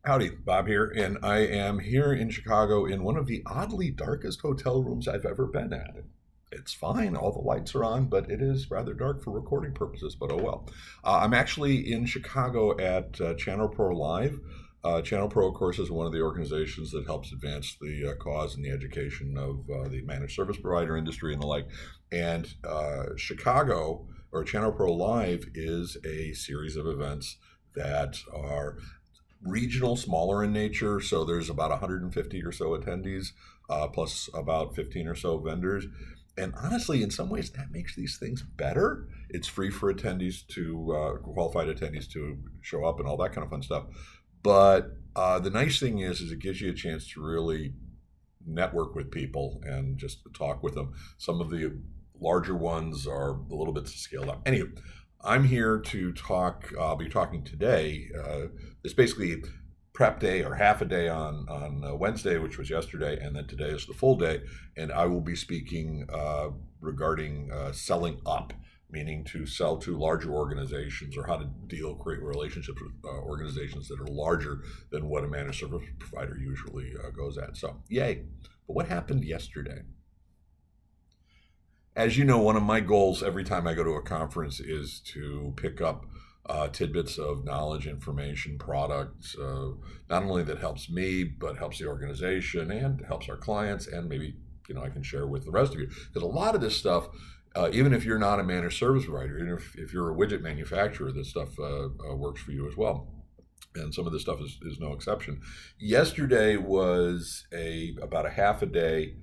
Howdy, Bob here, and I am here in Chicago in one of the oddly darkest hotel rooms I've ever been at. It's fine, all the lights are on, but it is rather dark for recording purposes, but oh well. I'm actually in Chicago at ChannelPro Live. ChannelPro, of course, is one of the organizations that helps advance the cause and the education of the managed service provider industry and the like. And Chicago, or ChannelPro Live, is a series of events that are regional, smaller in nature. So there's about 150 or so attendees, plus about 15 or so vendors. And honestly, in some ways, that makes these things better. It's free for attendees to, qualified attendees to show up and all that kind of fun stuff. But the nice thing is it gives you a chance to really network with people and just talk with them. Some of the larger ones are a little bit scaled up. Anyway, I'm here to talk. I'll be talking today. It's basically prep day or half a day on Wednesday, which was yesterday, and then today is the full day. And I will be speaking regarding selling up, meaning to sell to larger organizations or how to create relationships with organizations that are larger than what a managed service provider usually goes at. So, yay. But what happened yesterday? As you know, one of my goals every time I go to a conference is to pick up tidbits of knowledge, information, products, not only that helps me, but helps the organization and helps our clients, and maybe I can share with the rest of you. Because a lot of this stuff, even if you're not a managed service provider, even if you're a widget manufacturer, this stuff works for you as well. And some of this stuff is no exception. Yesterday was about a half a day,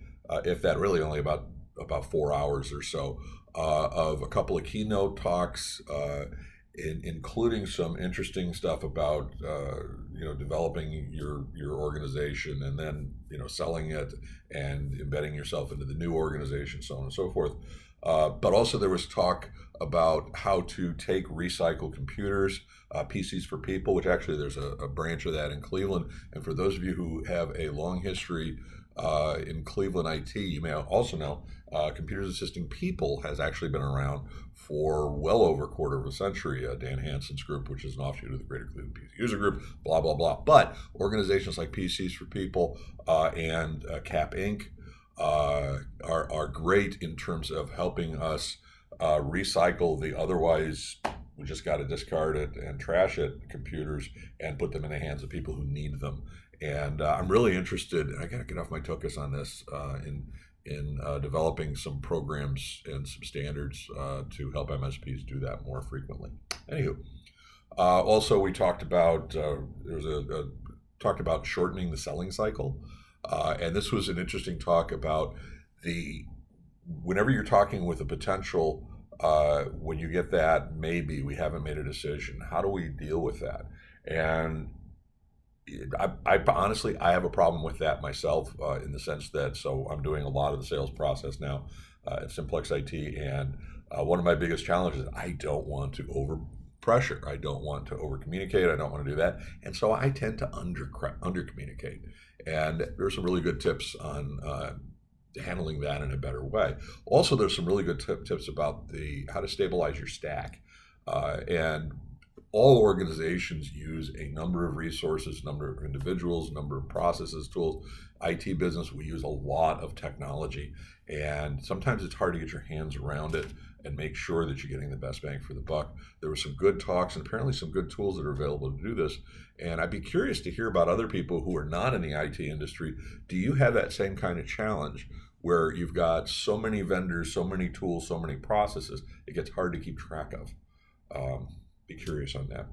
if that, really only about 4 hours or so, of a couple of keynote talks, including some interesting stuff about developing your organization and then selling it and embedding yourself into the new organization, so on and so forth. But also there was talk about how to take recycled computers, PCs for People, which actually there's a branch of that in Cleveland. And for those of you who have a long history in Cleveland IT, you may also know Computers Assisting People has actually been around for well over a quarter of a century. Dan Hansen's group, which is an offshoot of the Greater Cleveland PC User Group, blah, blah, blah. But organizations like PCs for People and CAP Inc. Are great in terms of helping us recycle the otherwise we just got to discard it and trash it computers and put them in the hands of people who need them. And I'm really interested, and I got to get off my tuchus on this, in developing some programs and some standards to help MSPs do that more frequently. Anywho, also we talked about talked about shortening the selling cycle, and this was an interesting talk about whenever you're talking with a potential. When you get that, maybe we haven't made a decision, how do we deal with that? And I honestly, I have a problem with that myself, in the sense that, so I'm doing a lot of the sales process now at Simplex IT, and one of my biggest challenges is I don't want to over pressure. I don't want to over communicate. I don't want to do that. And so I tend to under communicate. And there's some really good tips on handling that in a better way. Also, there's some really good tips about how to stabilize your stack. And all organizations use a number of resources, number of individuals, number of processes, tools. IT business, we use a lot of technology, and sometimes it's hard to get your hands around it and make sure that you're getting the best bang for the buck. There were some good talks and apparently some good tools that are available to do this. And I'd be curious to hear about other people who are not in the IT industry. Do you have that same kind of challenge where you've got so many vendors, so many tools, so many processes, it gets hard to keep track of? Be curious on that.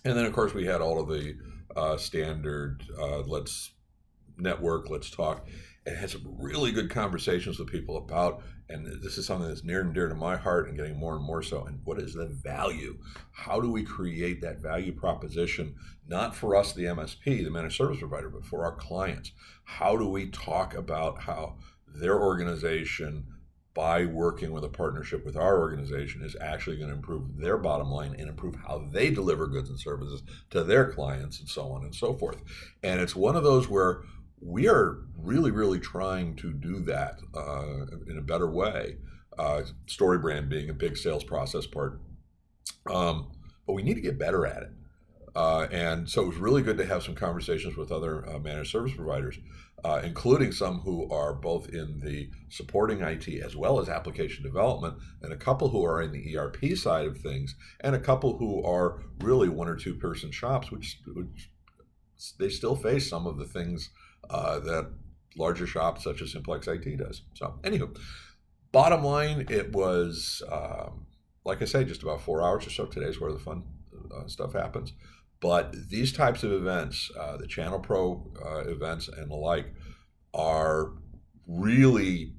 And then, of course, we had all of the standard, let's network, let's talk, and had some really good conversations with people about, and this is something that's near and dear to my heart and getting more and more so, and what is the value? How do we create that value proposition, not for us, the MSP, the managed service provider, but for our clients? How do we talk about how their organization, by working with a partnership with our organization, is actually going to improve their bottom line and improve how they deliver goods and services to their clients, and so on and so forth. And it's one of those where we are really, really trying to do that in a better way. Story brand being a big sales process part. But we need to get better at it. And so it was really good to have some conversations with other managed service providers, including some who are both in the supporting IT as well as application development, and a couple who are in the ERP side of things, and a couple who are really 1 or 2 person shops, which they still face some of the things that larger shops such as Simplex IT does. So anywho, bottom line, it was, like I say, just about 4 hours or so. Today's where the fun stuff happens. But these types of events, the ChannelPro events and the like, are really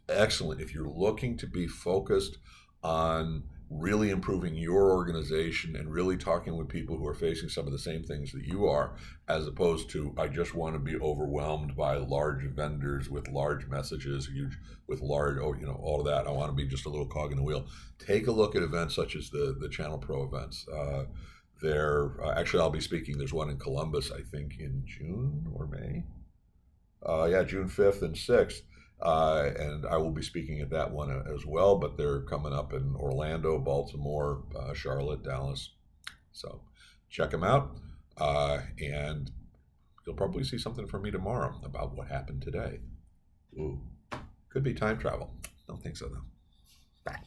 excellent if you're looking to be focused on really improving your organization and really talking with people who are facing some of the same things that you are, as opposed to, I just want to be overwhelmed by large vendors with large messages, with large, all of that. I want to be just a little cog in the wheel. Take a look at events such as the ChannelPro events. Actually, I'll be speaking. There's one in Columbus, I think, in June or May. June 5th and 6th. And I will be speaking at that one as well, but they're coming up in Orlando, Baltimore, Charlotte, Dallas. So check them out. And you'll probably see something from me tomorrow about what happened today. Ooh, could be time travel. Don't think so, though. Bye.